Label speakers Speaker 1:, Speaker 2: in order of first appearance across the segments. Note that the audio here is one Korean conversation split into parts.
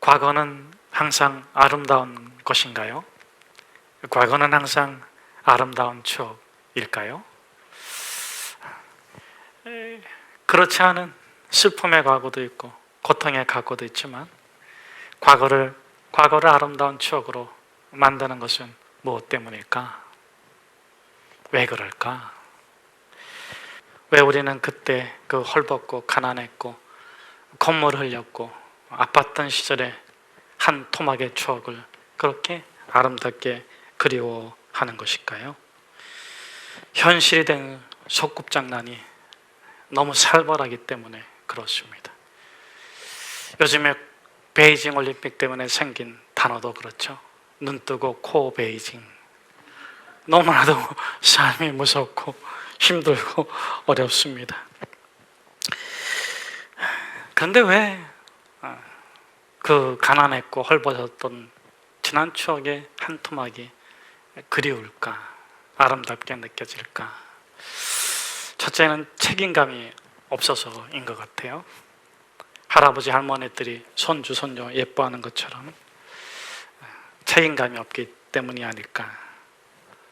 Speaker 1: 과거는 항상 아름다운 것인가요? 과거는 항상 아름다운 추억일까요? 그렇지 않은 슬픔의 과거도 있고 고통의 과거도 있지만 과거를 아름다운 추억으로 만드는 것은 무엇 때문일까? 왜 그럴까? 왜 우리는 그때 그 헐벗고 가난했고 콧물 흘렸고 아팠던 시절의 한 토막의 추억을 그렇게 아름답게 그리워하는 것일까요? 현실이 된 소꿉장난이 너무 살벌하기 때문에 그렇습니다. 요즘에 베이징 올림픽 때문에 생긴 단어도 그렇죠. 눈 뜨고 코 베이징. 너무나도 삶이 무섭고 힘들고 어렵습니다. 그런데 왜 그 가난했고 헐벗었던 지난 추억의 한 토막이 그리울까? 아름답게 느껴질까? 첫째는 책임감이 없어서인 것 같아요. 할아버지 할머니들이 손주 손녀 예뻐하는 것처럼 책임감이 없기 때문이 아닐까.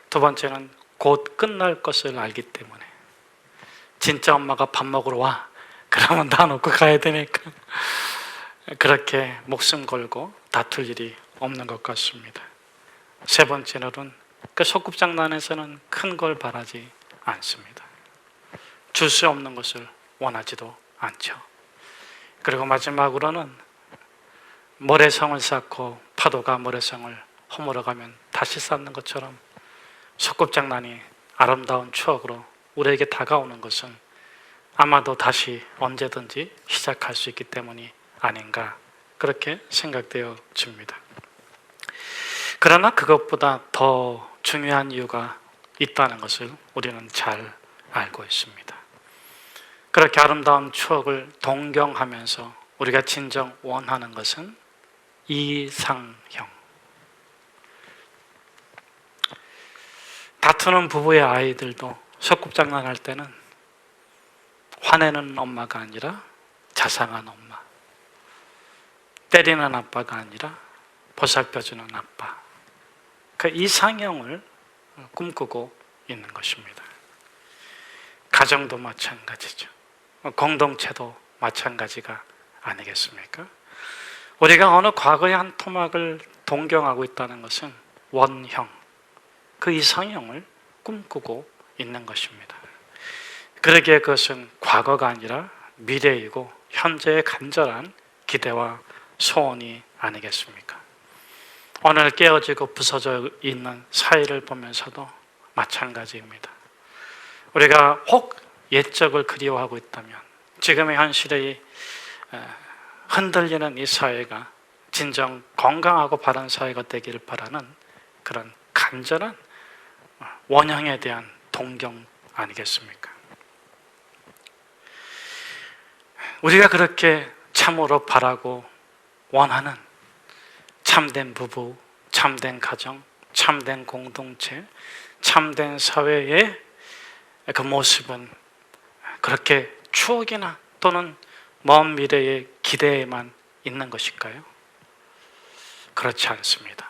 Speaker 1: 두 번째는 곧 끝날 것을 알기 때문에 진짜 엄마가 밥 먹으러 와 그러면 다 놓고 가야 되니까 그렇게 목숨 걸고 다툴 일이 없는 것 같습니다. 세 번째로는 그 소꿉장난에서는 큰 걸 바라지 않습니다. 줄 수 없는 것을 원하지도 않죠. 그리고 마지막으로는 모래성을 쌓고 파도가 모래성을 허물어가면 다시 쌓는 것처럼 소꿉장난이 아름다운 추억으로 우리에게 다가오는 것은 아마도 다시 언제든지 시작할 수 있기 때문이 아닌가 그렇게 생각되어집니다. 그러나 그것보다 더 중요한 이유가 있다는 것을 우리는 잘 알고 있습니다. 그렇게 아름다운 추억을 동경하면서 우리가 진정 원하는 것은 이상형. 다투는 부부의 아이들도 소꿉장난할 때는 화내는 엄마가 아니라 자상한 엄마, 때리는 아빠가 아니라 보살펴주는 아빠, 그 이상형을 꿈꾸고 있는 것입니다. 가정도 마찬가지죠. 공동체도 마찬가지가 아니겠습니까? 우리가 어느 과거의 한 토막을 동경하고 있다는 것은 원형, 그 이상형을 꿈꾸고 있는 것입니다. 그러기에 그것은 과거가 아니라 미래이고 현재의 간절한 기대와 소원이 아니겠습니까? 오늘 깨어지고 부서져 있는 사회를 보면서도 마찬가지입니다. 우리가 혹 옛적을 그리워하고 있다면 지금의 현실의 흔들리는 이 사회가 진정 건강하고 바른 사회가 되기를 바라는 그런 간절한 원형에 대한 동경 아니겠습니까? 우리가 그렇게 참으로 바라고 원하는 참된 부부, 참된 가정, 참된 공동체, 참된 사회의 그 모습은 그렇게 추억이나 또는 먼 미래의 기대에만 있는 것일까요? 그렇지 않습니다.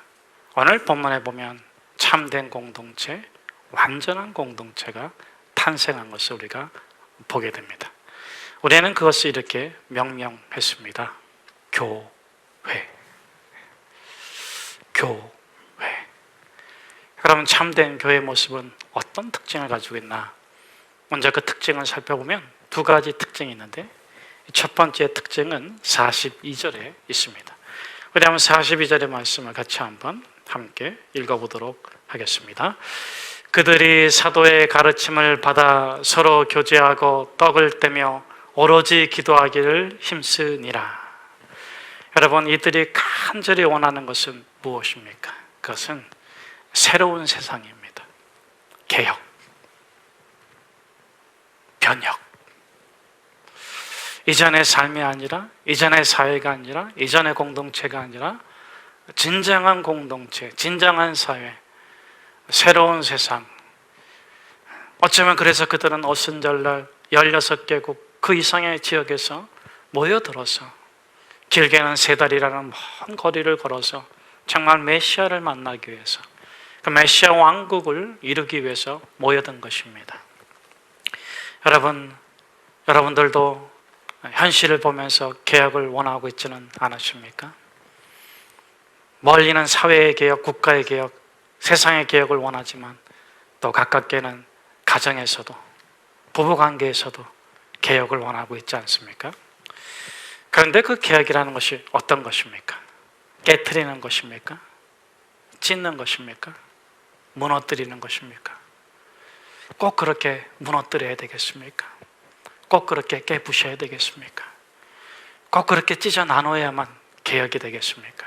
Speaker 1: 오늘 본문에 보면 참된 공동체, 완전한 공동체가 탄생한 것을 우리가 보게 됩니다. 우리는 그것을 이렇게 명명했습니다. 교회. 교회. 그러면 참된 교회의 모습은 어떤 특징을 가지고 있나? 먼저 그 특징을 살펴보면 두 가지 특징이 있는데 첫 번째 특징은 42절에 있습니다. 우리 한번 42절의 말씀을 같이 한번 함께 읽어보도록 하겠습니다. 그들이 사도의 가르침을 받아 서로 교제하고 떡을 떼며 오로지 기도하기를 힘쓰니라. 여러분, 이들이 간절히 원하는 것은 무엇입니까? 그것은 새로운 세상입니다. 개혁, 변혁. 이전의 삶이 아니라, 이전의 사회가 아니라, 이전의 공동체가 아니라 진정한 공동체, 진정한 사회, 새로운 세상. 어쩌면 그래서 그들은 오순절날 16개국 그 이상의 지역에서 모여들어서 길게는 3달이라는 먼 거리를 걸어서 정말 메시아를 만나기 위해서, 그 메시아 왕국을 이루기 위해서 모여든 것입니다. 여러분들도 현실을 보면서 개혁을 원하고 있지는 않으십니까? 멀리는 사회의 개혁, 국가의 개혁, 세상의 개혁을 원하지만 또 가깝게는 가정에서도, 부부관계에서도 개혁을 원하고 있지 않습니까? 그런데 그 개혁이라는 것이 어떤 것입니까? 깨트리는 것입니까? 찢는 것입니까? 무너뜨리는 것입니까? 꼭 그렇게 무너뜨려야 되겠습니까? 꼭 그렇게 깨부셔야 되겠습니까? 꼭 그렇게 찢어 나눠야만 개혁이 되겠습니까?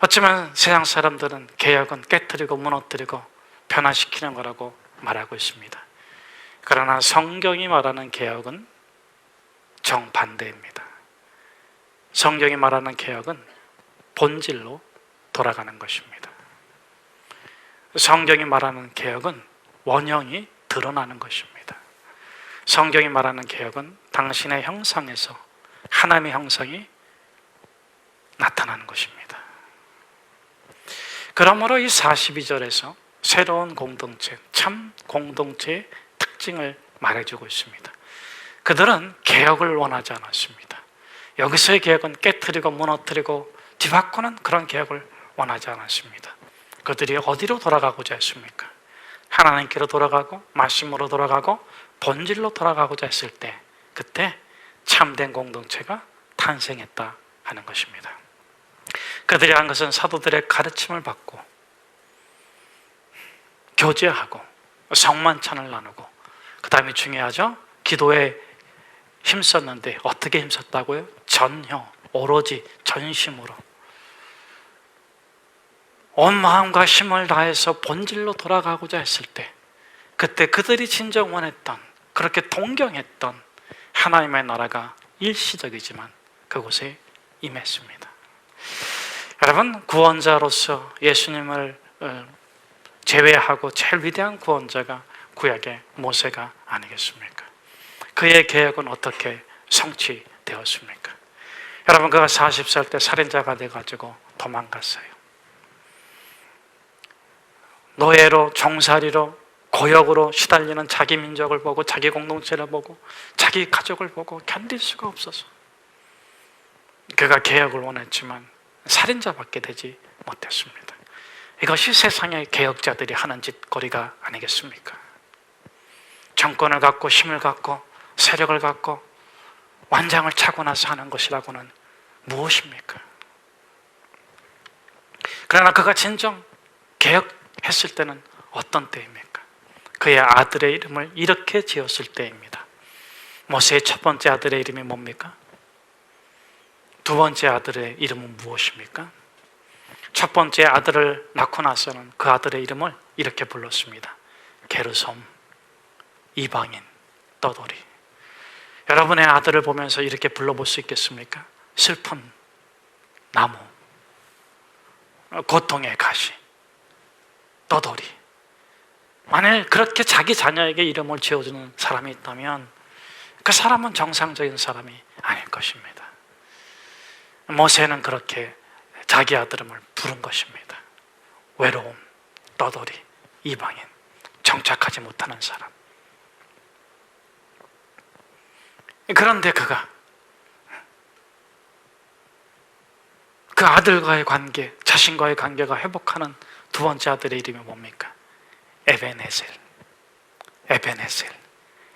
Speaker 1: 어쩌면 세상 사람들은 개혁은 깨트리고 무너뜨리고 변화시키는 거라고 말하고 있습니다. 그러나 성경이 말하는 개혁은 정반대입니다. 성경이 말하는 개혁은 본질로 돌아가는 것입니다. 성경이 말하는 개혁은 원형이 드러나는 것입니다. 성경이 말하는 개혁은 당신의 형상에서 하나님의 형상이 나타나는 것입니다. 그러므로 이 42절에서 새로운 공동체, 참 공동체의 특징을 말해주고 있습니다. 그들은 개혁을 원하지 않았습니다. 여기서의 개혁은 깨트리고 무너뜨리고 뒤바꾸는 그런 개혁을 원하지 않았습니다. 그들이 어디로 돌아가고자 했습니까? 하나님께로 돌아가고 말씀으로 돌아가고 본질로 돌아가고자 했을 때, 그때 참된 공동체가 탄생했다 하는 것입니다. 그들이 한 것은 사도들의 가르침을 받고 교제하고 성만찬을 나누고, 그 다음에 중요하죠, 기도에 힘썼는데 어떻게 힘썼다고요? 전혀, 오로지 전심으로 온 마음과 힘을 다해서 본질로 돌아가고자 했을 때, 그때 그들이 진정 원했던, 그렇게 동경했던 하나님의 나라가 일시적이지만 그곳에 임했습니다. 여러분, 구원자로서 예수님을 제외하고 제일 위대한 구원자가 구약의 모세가 아니겠습니까? 그의 계획은 어떻게 성취되었습니까? 여러분, 그가 40살 때 살인자가 돼가지고 도망갔어요. 노예로, 종살이로, 고역으로 시달리는 자기 민족을 보고, 자기 공동체를 보고, 자기 가족을 보고 견딜 수가 없어서 그가 개혁을 원했지만 살인자밖에 되지 못했습니다. 이것이 세상의 개혁자들이 하는 짓거리가 아니겠습니까? 정권을 갖고 힘을 갖고 세력을 갖고 완장을 차고 나서 하는 것이라고는 무엇입니까? 그러나 그가 진정 개혁했을 때는 어떤 때입니까? 그의 아들의 이름을 이렇게 지었을 때입니다. 모세의 첫 번째 아들의 이름이 뭡니까? 두 번째 아들의 이름은 무엇입니까? 첫 번째 아들을 낳고 나서는 그 아들의 이름을 이렇게 불렀습니다. 게르솜, 이방인, 떠돌이. 여러분의 아들을 보면서 이렇게 불러볼 수 있겠습니까? 슬픈 나무, 고통의 가시, 떠돌이. 만일 그렇게 자기 자녀에게 이름을 지어주는 사람이 있다면 그 사람은 정상적인 사람이 아닐 것입니다. 모세는 그렇게 자기 아들을 부른 것입니다. 외로움, 떠돌이, 이방인, 정착하지 못하는 사람. 그런데 그가 그 아들과의 관계, 자신과의 관계가 회복하는 두 번째 아들의 이름이 뭡니까? 에벤에셀. 에벤에셀.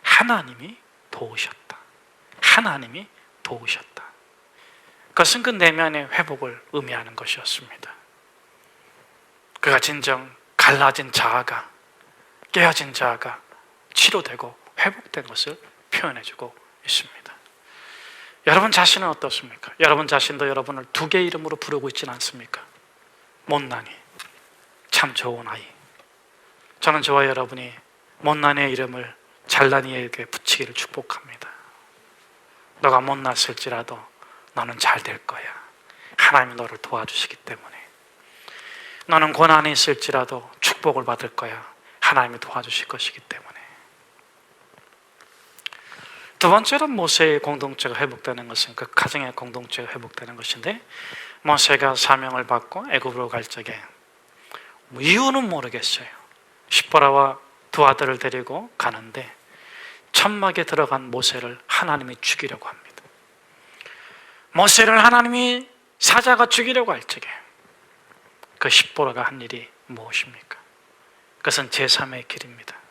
Speaker 1: 하나님이 도우셨다. 하나님이 도우셨다. 그것은 그 내면의 회복을 의미하는 것이었습니다. 그가 진정 갈라진 자아가, 깨어진 자아가 치료되고 회복된 것을 표현해주고 있습니다. 여러분 자신은 어떻습니까? 여러분 자신도 여러분을 두 개의 이름으로 부르고 있지는 않습니까? 못난이, 참 좋은 아이. 저는 저와 여러분이 못난이의 이름을 잘난이에게 붙이기를 축복합니다. 너가 못났을지라도 너는 잘 될 거야. 하나님이 너를 도와주시기 때문에. 너는 고난이 있을지라도 축복을 받을 거야. 하나님이 도와주실 것이기 때문에. 두 번째로 모세의 공동체가 회복되는 것은 그 가정의 공동체가 회복되는 것인데, 모세가 사명을 받고 애굽으로 갈 적에 이유는 모르겠어요. 십보라와 두 아들을 데리고 가는데 천막에 들어간 모세를 하나님이 죽이려고 합니다. 모세를 하나님이 사자가 죽이려고 할 적에 그 십보라가 한 일이 무엇입니까? 그것은 제3의 길입니다.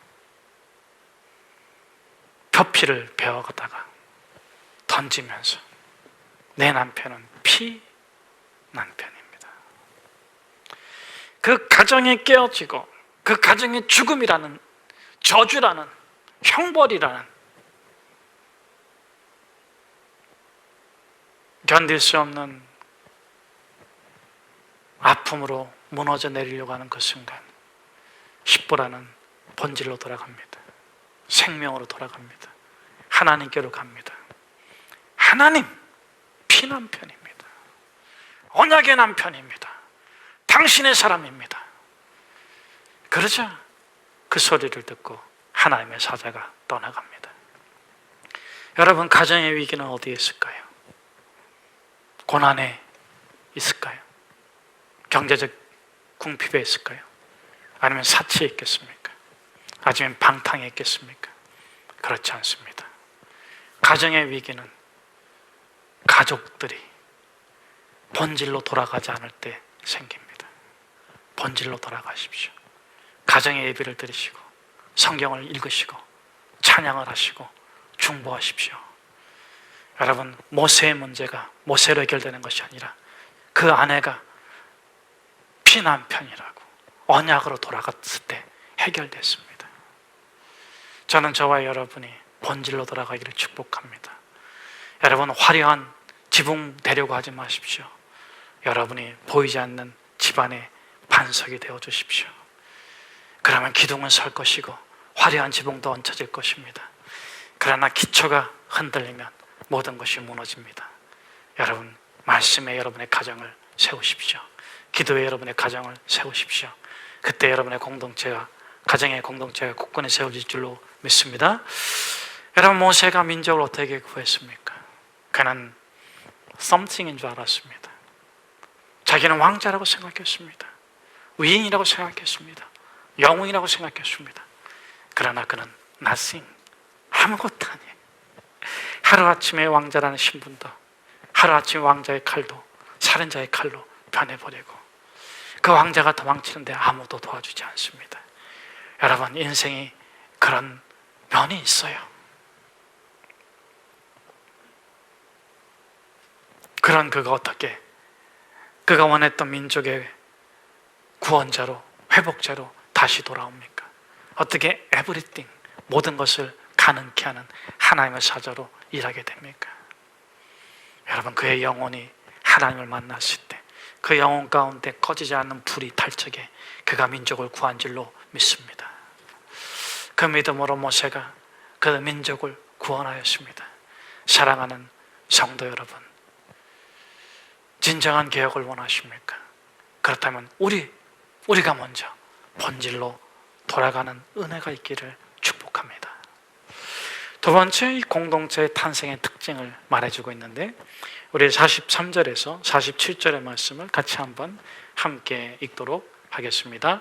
Speaker 1: 표피를 베어가다가 던지면서 내 남편은 피 남편입니다. 그 가정이 깨어지고 그 가정의 죽음이라는, 저주라는, 형벌이라는, 견딜 수 없는 아픔으로 무너져 내리려고 하는 그 순간 십보라는 본질로 돌아갑니다. 생명으로 돌아갑니다. 하나님께로 갑니다. 하나님, 피남편입니다. 언약의 남편입니다. 당신의 사람입니다. 그러자 그 소리를 듣고 하나님의 사자가 떠나갑니다. 여러분, 가정의 위기는 어디에 있을까요? 고난에 있을까요? 경제적 궁핍에 있을까요? 아니면 사치에 있겠습니까? 아니면 방탕에 있겠습니까? 그렇지 않습니다. 가정의 위기는 가족들이 본질로 돌아가지 않을 때 생깁니다. 본질로 돌아가십시오. 가정의 예배를 드리시고 성경을 읽으시고 찬양을 하시고 중보하십시오. 여러분, 모세의 문제가 모세로 해결되는 것이 아니라 그 아내가 피남편이라고 언약으로 돌아갔을 때 해결됐습니다. 저는 저와 여러분이 본질로 돌아가기를 축복합니다. 여러분, 화려한 지붕 되려고 하지 마십시오. 여러분이 보이지 않는 집안의 반석이 되어 주십시오. 그러면 기둥은 설 것이고 화려한 지붕도 얹혀질 것입니다. 그러나 기초가 흔들리면 모든 것이 무너집니다. 여러분, 말씀에 여러분의 가정을 세우십시오. 기도에 여러분의 가정을 세우십시오. 그때 여러분의 공동체가, 가정의 공동체가 굳건히 세워질 줄로 믿습니다. 여러분, 모세가 민족을 어떻게 구했습니까? 그는 something인 줄 알았습니다. 자기는 왕자라고 생각했습니다. 위인이라고 생각했습니다. 영웅이라고 생각했습니다. 그러나 그는 nothing, 아무것도 아니에요. 하루아침에 왕자라는 신분도, 하루아침에 왕자의 칼도 살인자의 칼로 변해버리고 그 왕자가 도망치는데 아무도 도와주지 않습니다. 여러분, 인생이 그런 면이 있어요. 그런 그가 어떻게 그가 원했던 민족의 구원자로, 회복자로 다시 돌아옵니까? 어떻게 everything, 모든 것을 가능케 하는 하나님의 사자로 일하게 됩니까? 여러분, 그의 영혼이 하나님을 만났을 때 그 영혼 가운데 꺼지지 않는 불이 탈 적에 그가 민족을 구한 줄로 믿습니다. 그 믿음으로 모세가 그 민족을 구원하였습니다. 사랑하는 성도 여러분, 진정한 개혁을 원하십니까? 그렇다면 우리가 먼저 본질로 돌아가는 은혜가 있기를 축복합니다. 두 번째, 이 공동체의 탄생의 특징을 말해주고 있는데, 우리 43절에서 47절의 말씀을 같이 한번 함께 읽도록 하겠습니다.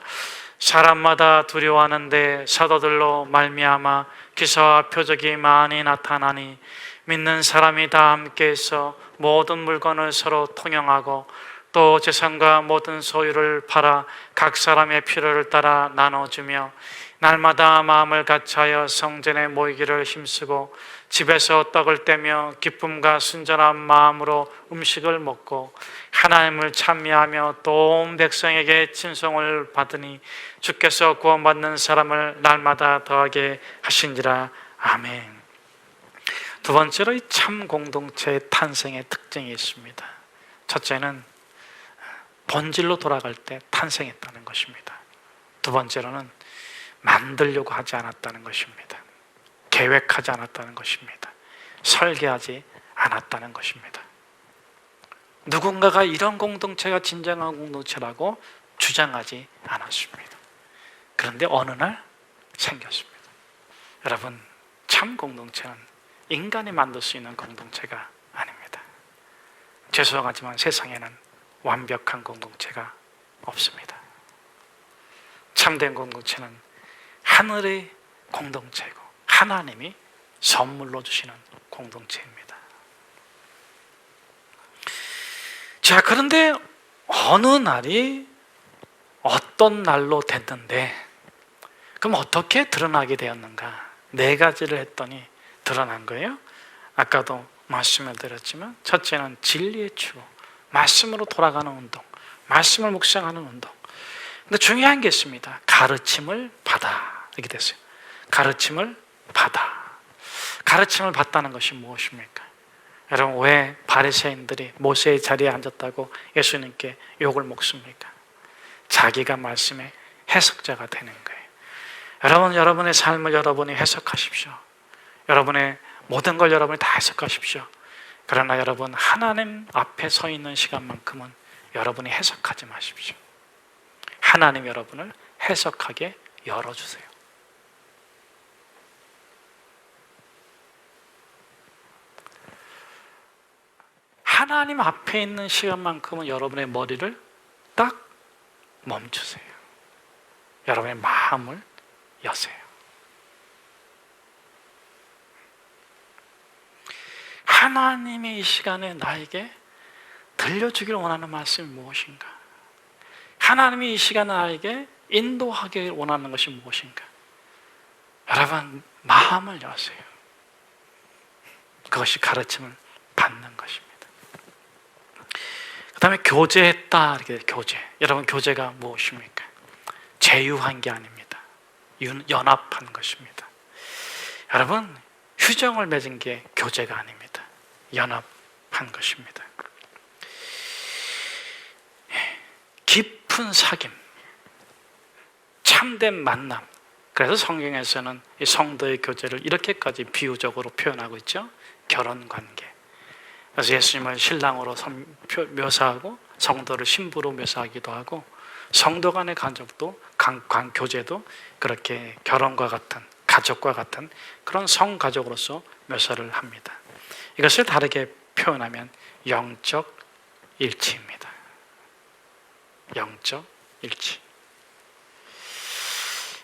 Speaker 1: 사람마다 두려워하는데 사도들로 말미암아 기사와 표적이 많이 나타나니 믿는 사람이 다 함께해서 모든 물건을 서로 통용하고 또 재산과 모든 소유를 팔아 각 사람의 필요를 따라 나눠주며 날마다 마음을 같이하여 성전에 모이기를 힘쓰고 집에서 떡을 떼며 기쁨과 순전한 마음으로 음식을 먹고 하나님을 찬미하며 또 온 백성에게 친송을 받으니 주께서 구원받는 사람을 날마다 더하게 하신지라. 아멘. 두 번째로, 이 참 공동체의 탄생의 특징이 있습니다. 첫째는 본질로 돌아갈 때 탄생했다는 것입니다. 두 번째로는 만들려고 하지 않았다는 것입니다. 계획하지 않았다는 것입니다. 설계하지 않았다는 것입니다. 누군가가 이런 공동체가 진정한 공동체라고 주장하지 않았습니다. 그런데 어느 날 생겼습니다. 여러분, 참 공동체는 인간이 만들 수 있는 공동체가 아닙니다. 죄송하지만 세상에는 완벽한 공동체가 없습니다. 참된 공동체는 하늘의 공동체고 하나님이 선물로 주시는 공동체입니다. 자, 그런데 어느 날이 어떤 날로 됐는데 그럼 어떻게 드러나게 되었는가? 4가지를 했더니 드러난 거예요. 아까도 말씀을 드렸지만 첫째는 진리의 추구, 말씀으로 돌아가는 운동, 말씀을 묵상하는 운동. 근데 중요한 게 있습니다. 가르침을 받아. 이렇게 됐어요. 가르침을 받아. 가르침을 받다는 것이 무엇입니까? 여러분, 왜 바리새인들이 모세의 자리에 앉았다고 예수님께 욕을 먹습니까? 자기가 말씀의 해석자가 되는 거예요. 여러분, 여러분의 삶을 여러분이 해석하십시오. 여러분의 모든 걸 여러분이 다 해석하십시오. 그러나 여러분, 하나님 앞에 서 있는 시간만큼은 여러분이 해석하지 마십시오. 하나님 여러분을 해석하게 열어주세요. 하나님 앞에 있는 시간만큼은 여러분의 머리를 딱 멈추세요. 여러분의 마음을 여세요. 하나님이 이 시간에 나에게 들려주기를 원하는 말씀이 무엇인가? 하나님이 이 시간에 나에게 인도하기를 원하는 것이 무엇인가? 여러분, 마음을 여세요. 그것이 가르침을 받는 것입니다. 그 다음에 교제했다. 이렇게 교제. 여러분, 교제가 무엇입니까? 제휴한 게 아닙니다. 연합한 것입니다. 여러분, 휴정을 맺은 게 교제가 아닙니다. 연합한 것입니다. 깊은 사귐, 참된 만남. 그래서 성경에서는 이 성도의 교제를 이렇게까지 비유적으로 표현하고 있죠. 결혼관계. 그래서 예수님을 신랑으로 묘사하고 성도를 신부로 묘사하기도 하고 성도 간의 교제도 그렇게 결혼과 같은, 가족과 같은 그런 성가족으로서 묘사를 합니다. 이것을 다르게 표현하면 영적 일치입니다. 영적 일치.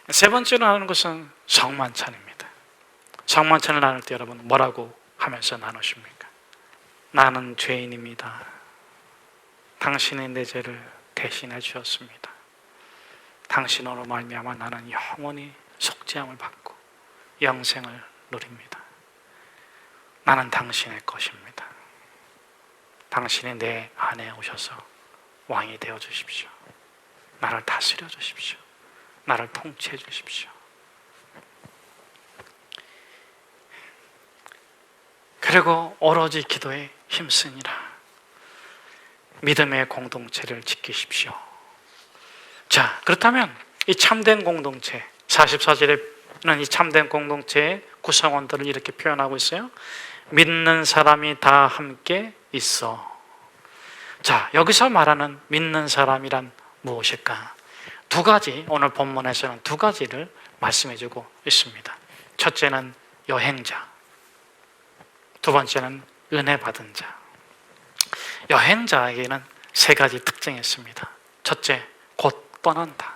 Speaker 1: 세 번째로 하는 것은 성만찬입니다. 성만찬을 나눌 때 여러분 뭐라고 하면서 나누십니까? 나는 죄인입니다. 당신이 내 죄를 대신해 주셨습니다. 당신으로 말미암아 나는 영원히 속죄함을 받고 영생을 누립니다. 나는 당신의 것입니다. 당신이 내 안에 오셔서 왕이 되어 주십시오. 나를 다스려 주십시오. 나를 통치해 주십시오. 그리고 오로지 기도에 힘쓰니라. 믿음의 공동체를 지키십시오. 자, 그렇다면 이 참된 공동체, 44절에는 이 참된 공동체의 구성원들을 이렇게 표현하고 있어요. 믿는 사람이 다 함께 있어. 자, 여기서 말하는 믿는 사람이란 무엇일까? 2가지, 오늘 본문에서는 2가지를 말씀해주고 있습니다. 첫째는 여행자, 2번째는 은혜 받은 자. 여행자에게는 3가지 특징이 있습니다. 첫째, 곧 떠난다.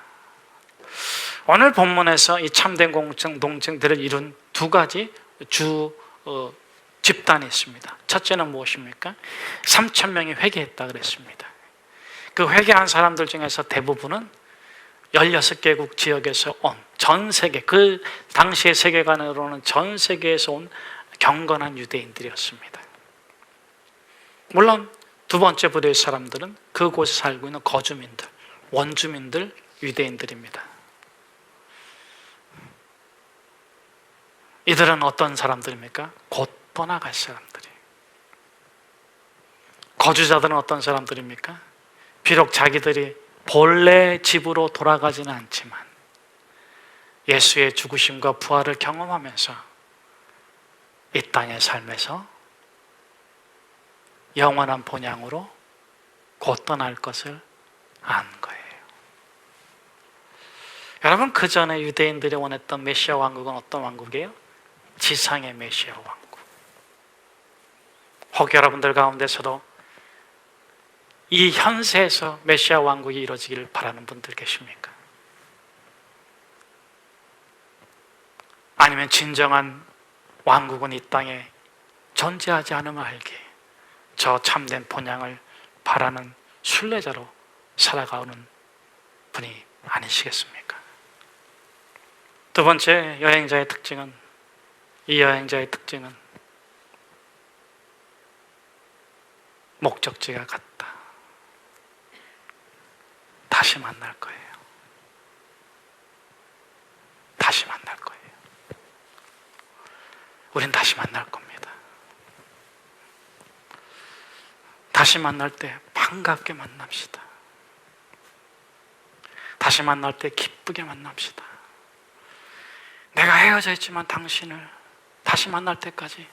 Speaker 1: 오늘 본문에서 이 참된 공동체들을 이룬 2가지 집단이 있습니다. 첫째는 무엇입니까? 3,000명이 회개했다 그랬습니다. 그 회개한 사람들 중에서 대부분은 16개국 지역에서 온 전 세계, 그 당시의 세계관으로는 전 세계에서 온 경건한 유대인들이었습니다. 물론 2번째 부류의 사람들은 그곳에 살고 있는 거주민들, 원주민들, 유대인들입니다. 이들은 어떤 사람들입니까? 곧 떠나갈 사람들이. 거주자들은 어떤 사람들입니까? 비록 자기들이 본래 집으로 돌아가지는 않지만 예수의 죽으심과 부활을 경험하면서 이 땅의 삶에서 영원한 본향으로 곧 떠날 것을 안 거예요. 여러분, 그 전에 유대인들이 원했던 메시아 왕국은 어떤 왕국이에요? 지상의 메시아 왕국. 혹 여러분들 가운데서도 이 현세에서 메시아 왕국이 이루어지기를 바라는 분들 계십니까? 아니면 진정한 왕국은 이 땅에 존재하지 않음을 알기에 저 참된 본향을 바라는 순례자로 살아가는 분이 아니시겠습니까? 두 번째 여행자의 특징은, 이 여행자의 특징은 목적지가 같다. 다시 만날 거예요. 다시 만날 거예요. 우린 다시 만날 겁니다. 다시 만날 때 반갑게 만납시다. 다시 만날 때 기쁘게 만납시다. 내가 헤어져 있지만 당신을 다시 만날 때까지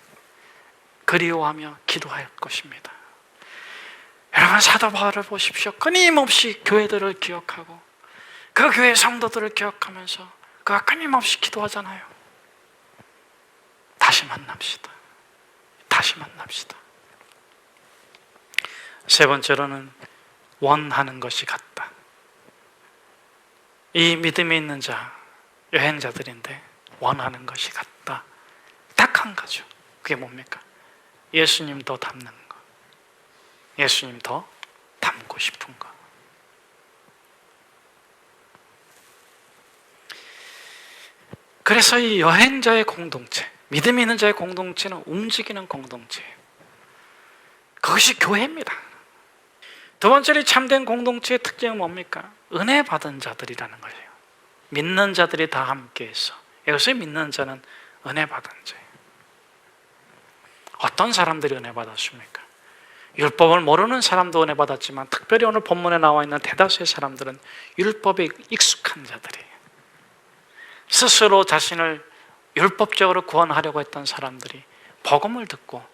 Speaker 1: 그리워하며 기도할 것입니다. 여러분, 사도 바울을 보십시오. 끊임없이 교회들을 기억하고 그 교회 성도들을 기억하면서 그가 끊임없이 기도하잖아요. 다시 만납시다. 다시 만납시다. 세 번째로는 원하는 것이 같다. 이 믿음이 있는 자, 여행자들인데 원하는 것이 같다. 딱 한 가지요. 그게 뭡니까? 예수님 더 닮는 거. 예수님 더 닮고 싶은 거. 그래서 이 여행자의 공동체, 믿음이 있는 자의 공동체는 움직이는 공동체예요. 그것이 교회입니다. 두 번째로 참된 공동체의 특징은 뭡니까? 은혜 받은 자들이라는 거예요. 믿는 자들이 다 함께해서. 여기서 믿는 자는 은혜 받은 자예요. 어떤 사람들이 은혜 받았습니까? 율법을 모르는 사람도 은혜 받았지만 특별히 오늘 본문에 나와 있는 대다수의 사람들은 율법에 익숙한 자들이에요. 스스로 자신을 율법적으로 구원하려고 했던 사람들이 복음을 듣고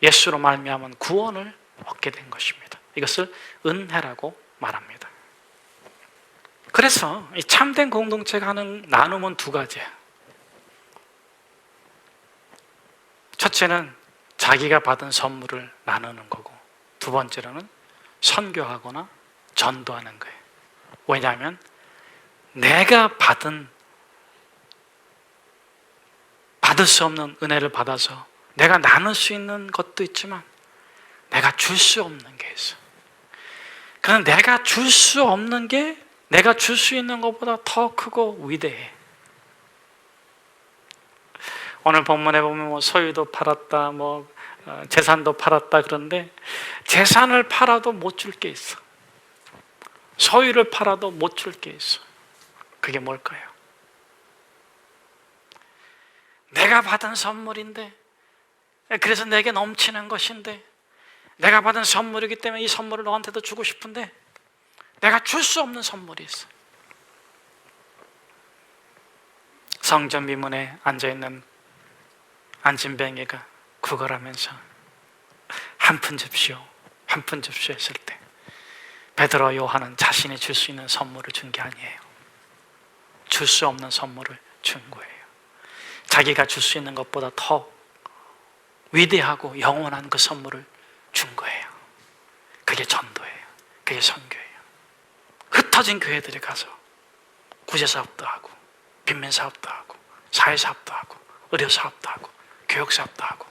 Speaker 1: 예수로 말미암은 구원을 얻게 된 것입니다. 이것을 은혜라고 말합니다. 그래서 이 참된 공동체가 하는 나눔은 두 가지예요. 첫째는 자기가 받은 선물을 나누는 거고, 두 번째로는 선교하거나 전도하는 거예요. 왜냐하면 내가 받을 수 없는 은혜를 받아서 내가 나눌 수 있는 것도 있지만 내가 줄 수 없는 게 있어. 그럼 내가 줄 수 없는 게 내가 줄 수 있는 것보다 더 크고 위대해. 오늘 본문에 보면 뭐 소유도 팔았다, 재산도 팔았다 그런데 재산을 팔아도 못 줄 게 있어. 소유를 팔아도 못 줄 게 있어. 그게 뭘까요? 내가 받은 선물인데, 그래서 내게 넘치는 것인데, 내가 받은 선물이기 때문에 이 선물을 너한테도 주고 싶은데 내가 줄 수 없는 선물이 있어. 성전 미문에 앉아있는 안진뱅이가 구걸하면서 한 푼 줍시오, 한 푼 줍시오 했을 때 베드로 요한은 자신이 줄 수 있는 선물을 준 게 아니에요. 줄 수 없는 선물을 준 거예요. 자기가 줄 수 있는 것보다 더 위대하고 영원한 그 선물을 준 거예요. 그게 전도예요. 그게 선교예요. 흩어진 교회들에 가서 구제사업도 하고 빈민사업도 하고 사회사업도 하고 의료사업도 하고 교육사업도 하고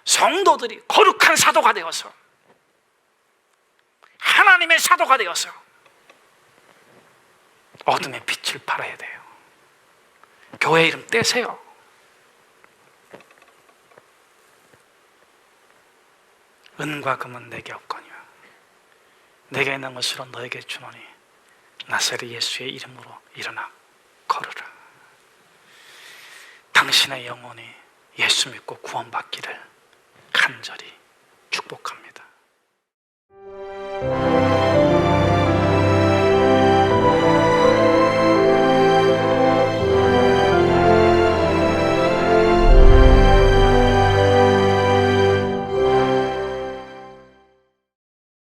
Speaker 1: 성도들이 거룩한 사도가 되어서 하나님의 사도가 되어서 어둠의 빛을 발해야 돼요. 교회 이름 떼세요. 은과 금은 내게 없거니와 내게 있는 것으로 너에게 주노니 나사렛 예수의 이름으로 일어나 걸으라. 당신의 영혼이 예수 믿고 구원받기를 간절히 축복합니다.